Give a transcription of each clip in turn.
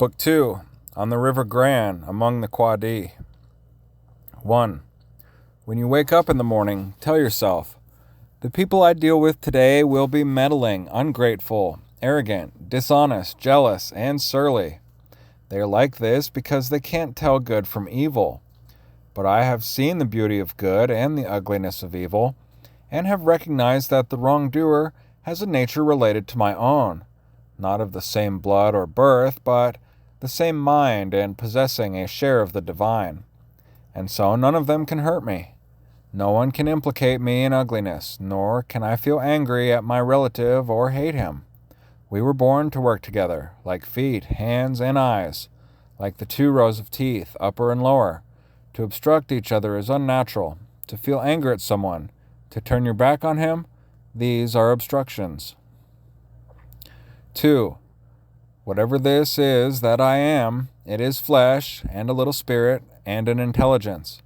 Book 2, On the River Gran, Among the Quadi. 1. When you wake up in the morning, tell yourself, the people I deal with today will be meddling, ungrateful, arrogant, dishonest, jealous, and surly. They are like this because they can't tell good from evil. But I have seen the beauty of good and the ugliness of evil, and have recognized that the wrongdoer has a nature related to my own, not of the same blood or birth, but the same mind and possessing a share of the divine. And so none of them can hurt me. No one can implicate me in ugliness, nor can I feel angry at my relative or hate him. We were born to work together, like feet, hands, and eyes, like the 2 rows of teeth, upper and lower. To obstruct each other is unnatural. To feel anger at someone, to turn your back on him, these are obstructions. 2. Whatever this is that I am, it is flesh, and a little spirit, and an intelligence.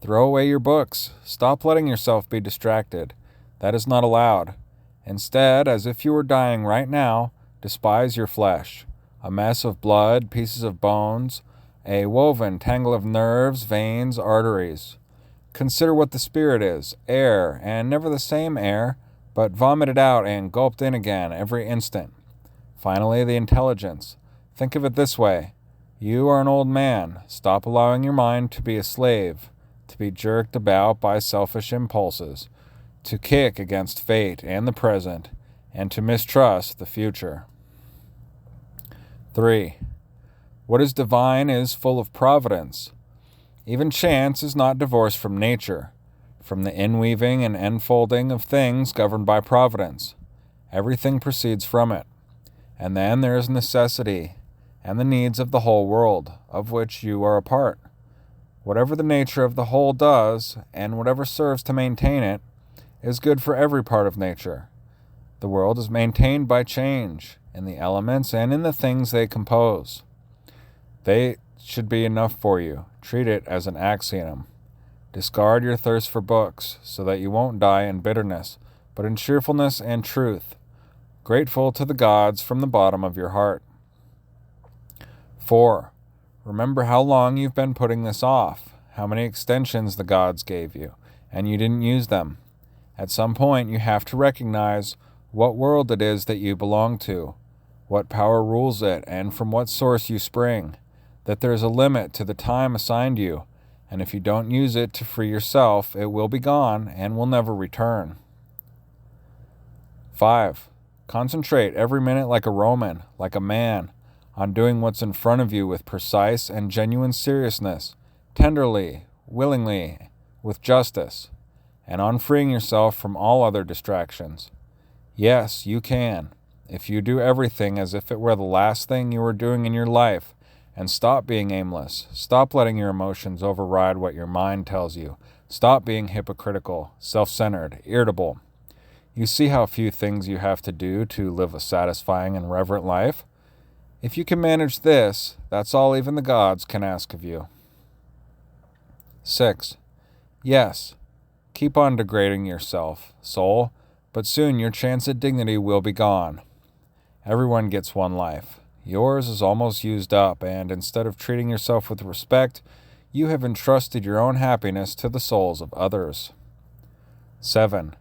Throw away your books. Stop letting yourself be distracted. That is not allowed. Instead, as if you were dying right now, despise your flesh. A mess of blood, pieces of bones, a woven tangle of nerves, veins, arteries. Consider what the spirit is, air, and never the same air, but vomited out and gulped in again every instant. Finally, the intelligence. Think of it this way. You are an old man. Stop allowing your mind to be a slave, to be jerked about by selfish impulses, to kick against fate and the present, and to mistrust the future. 3. What is divine is full of providence. Even chance is not divorced from nature, from the inweaving and enfolding of things governed by providence. Everything proceeds from it. And then there is necessity, and the needs of the whole world, of which you are a part. Whatever the nature of the whole does, and whatever serves to maintain it, is good for every part of nature. The world is maintained by change, in the elements and in the things they compose. They should be enough for you. Treat it as an axiom. Discard your thirst for books, so that you won't die in bitterness, but in cheerfulness and truth, grateful to the gods from the bottom of your heart. 4. Remember how long you've been putting this off, how many extensions the gods gave you, and you didn't use them. At some point you have to recognize what world it is that you belong to, what power rules it, and from what source you spring, that there is a limit to the time assigned you, and if you don't use it to free yourself, it will be gone and will never return. 5. Concentrate every minute like a Roman, like a man, on doing what's in front of you with precise and genuine seriousness, tenderly, willingly, with justice, and on freeing yourself from all other distractions. Yes, you can, if you do everything as if it were the last thing you were doing in your life, and stop being aimless. Stop letting your emotions override what your mind tells you. Stop being hypocritical, self-centered, irritable. You see how few things you have to do to live a satisfying and reverent life? If you can manage this, that's all even the gods can ask of you. 6. Yes, keep on degrading yourself, soul, but soon your chance at dignity will be gone. Everyone gets one life. Yours is almost used up, and instead of treating yourself with respect, you have entrusted your own happiness to the souls of others. 7.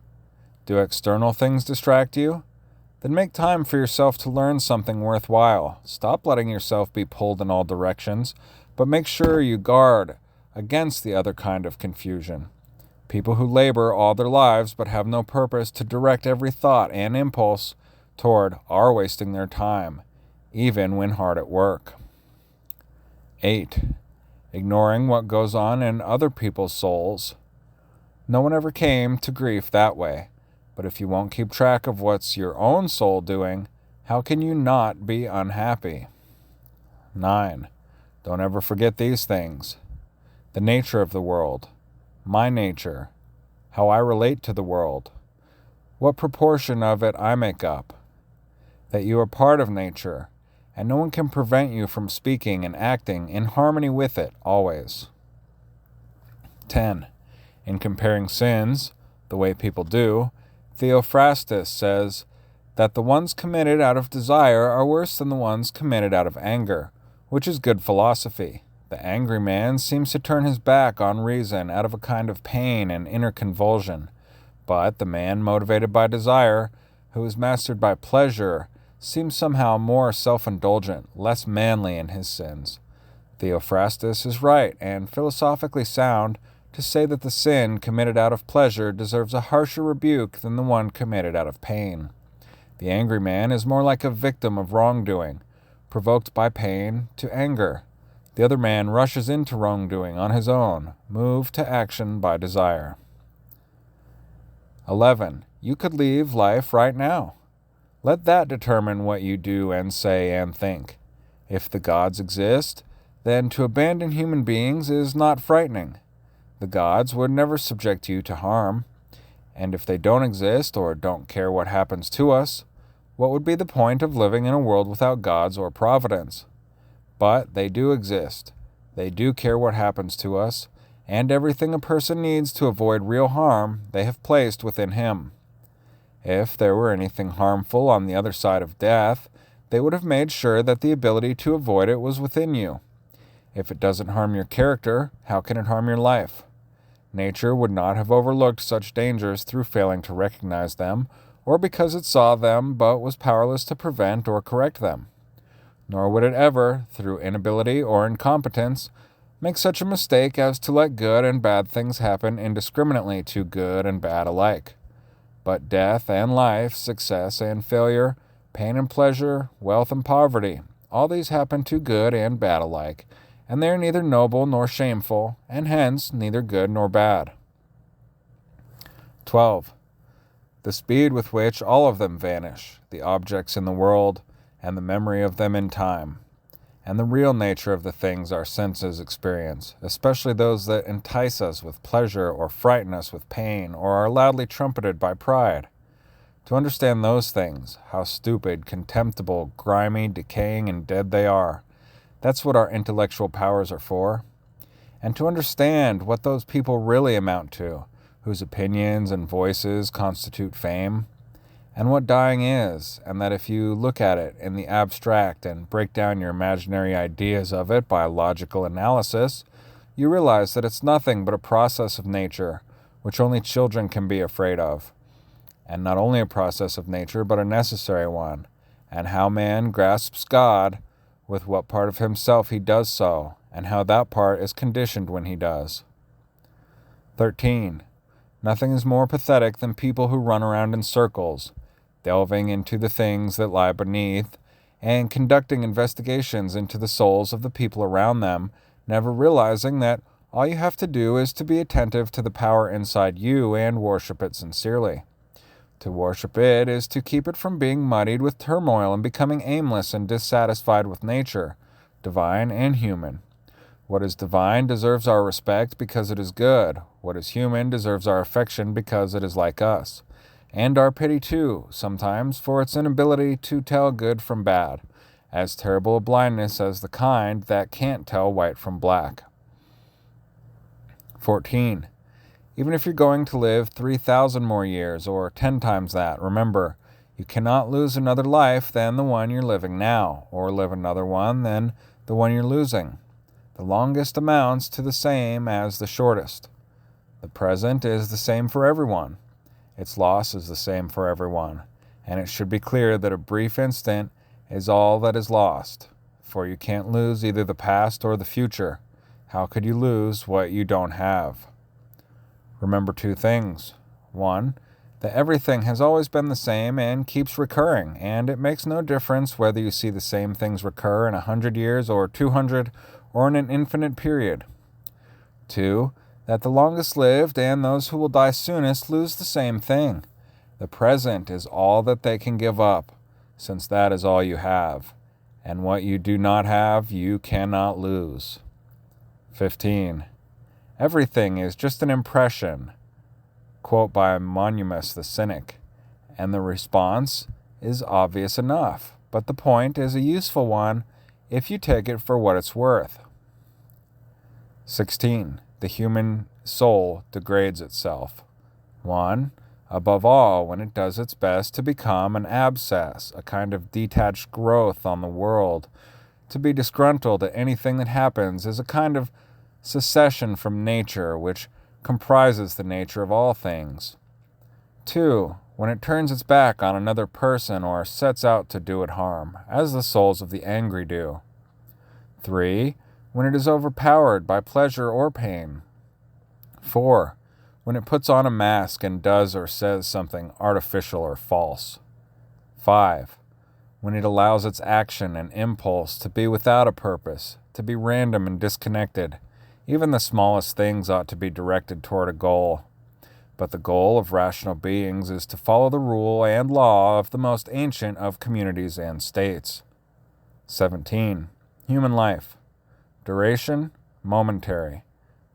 Do external things distract you? Then make time for yourself to learn something worthwhile. Stop letting yourself be pulled in all directions, but make sure you guard against the other kind of confusion. People who labor all their lives but have no purpose to direct every thought and impulse toward are wasting their time, even when hard at work. 8. Ignoring what goes on in other people's souls. No one ever came to grief that way. But if you won't keep track of what's your own soul doing, how can you not be unhappy? 9. Don't ever forget these things. The nature of the world. My nature. How I relate to the world. What proportion of it I make up. That you are part of nature, and no one can prevent you from speaking and acting in harmony with it always. 10. In comparing sins, the way people do, Theophrastus says that the ones committed out of desire are worse than the ones committed out of anger, which is good philosophy. The angry man seems to turn his back on reason out of a kind of pain and inner convulsion. But the man motivated by desire, who is mastered by pleasure, seems somehow more self-indulgent, less manly in his sins. Theophrastus is right and philosophically sound to say that the sin committed out of pleasure deserves a harsher rebuke than the one committed out of pain. The angry man is more like a victim of wrongdoing, provoked by pain to anger. The other man rushes into wrongdoing on his own, moved to action by desire. 11. You could leave life right now. Let that determine what you do and say and think. If the gods exist, then to abandon human beings is not frightening. The gods would never subject you to harm. And if they don't exist or don't care what happens to us, what would be the point of living in a world without gods or providence? But they do exist. They do care what happens to us, and everything a person needs to avoid real harm they have placed within him. If there were anything harmful on the other side of death, they would have made sure that the ability to avoid it was within you. If it doesn't harm your character, how can it harm your life? Nature would not have overlooked such dangers through failing to recognize them, or because it saw them but was powerless to prevent or correct them. Nor would it ever, through inability or incompetence, make such a mistake as to let good and bad things happen indiscriminately to good and bad alike. But death and life, success and failure, pain and pleasure, wealth and poverty, all these happen to good and bad alike, and they are neither noble nor shameful, and hence neither good nor bad. 12. The speed with which all of them vanish, the objects in the world, and the memory of them in time, and the real nature of the things our senses experience, especially those that entice us with pleasure or frighten us with pain or are loudly trumpeted by pride. To understand those things, how stupid, contemptible, grimy, decaying, and dead they are, that's what our intellectual powers are for. And to understand what those people really amount to, whose opinions and voices constitute fame, and what dying is, and that if you look at it in the abstract and break down your imaginary ideas of it by logical analysis, you realize that it's nothing but a process of nature, which only children can be afraid of. And not only a process of nature, but a necessary one, and how man grasps God, with what part of himself he does so, and how that part is conditioned when he does. 13. Nothing is more pathetic than people who run around in circles, delving into the things that lie beneath, and conducting investigations into the souls of the people around them, never realizing that all you have to do is to be attentive to the power inside you and worship it sincerely. To worship it is to keep it from being muddied with turmoil and becoming aimless and dissatisfied with nature, divine and human. What is divine deserves our respect because it is good. What is human deserves our affection because it is like us. And our pity too, sometimes, for its inability to tell good from bad, as terrible a blindness as the kind that can't tell white from black. 14. Even if you're going to live 3,000 more years, or 10 times that, remember, you cannot lose another life than the one you're living now, or live another one than the one you're losing. The longest amounts to the same as the shortest. The present is the same for everyone. Its loss is the same for everyone, and it should be clear that a brief instant is all that is lost, for you can't lose either the past or the future. How could you lose what you don't have? Remember two things. 1, that everything has always been the same and keeps recurring, and it makes no difference whether you see the same things recur in 100 years or 200 or in an infinite period. 2, that the longest lived and those who will die soonest lose the same thing. The present is all that they can give up, since that is all you have, and what you do not have you cannot lose. 15. Everything is just an impression, quote by Monimus the Cynic, and the response is obvious enough, but the point is a useful one if you take it for what it's worth. 16. The human soul degrades itself. 1. Above all, when it does its best to become an abscess, a kind of detached growth on the world, To be disgruntled at anything that happens is a kind of secession from nature, which comprises the nature of all things. 2. When it turns its back on another person or sets out to do it harm, as the souls of the angry do. 3. When it is overpowered by pleasure or pain. 4. When it puts on a mask and does or says something artificial or false. 5. When it allows its action and impulse to be without a purpose, to be random and disconnected. Even the smallest things ought to be directed toward a goal. But the goal of rational beings is to follow the rule and law of the most ancient of communities and states. 17. Human life. Duration, momentary.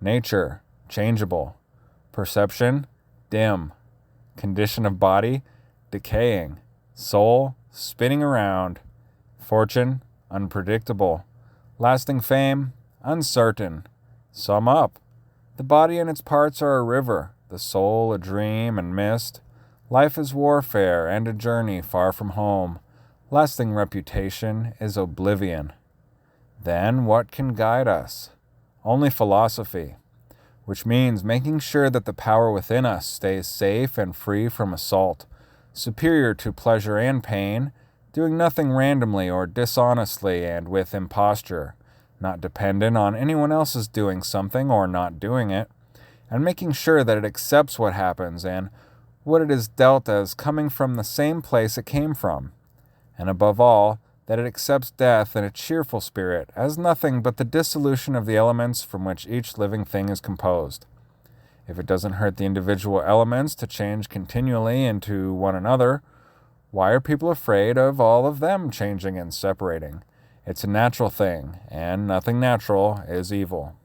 Nature, changeable. Perception, dim. Condition of body, decaying. Soul, spinning around. Fortune, unpredictable. Lasting fame, uncertain. Sum up. The body and its parts are a river, the soul a dream and mist. Life is warfare and a journey far from home. Lasting reputation is oblivion. Then what can guide us? Only philosophy, which means making sure that the power within us stays safe and free from assault, superior to pleasure and pain, doing nothing randomly or dishonestly and with imposture, not dependent on anyone else's doing something or not doing it, and making sure that it accepts what happens and what it is dealt as coming from the same place it came from, and above all, that it accepts death in a cheerful spirit as nothing but the dissolution of the elements from which each living thing is composed. If it doesn't hurt the individual elements to change continually into one another, why are people afraid of all of them changing and separating? It's a natural thing, and nothing natural is evil.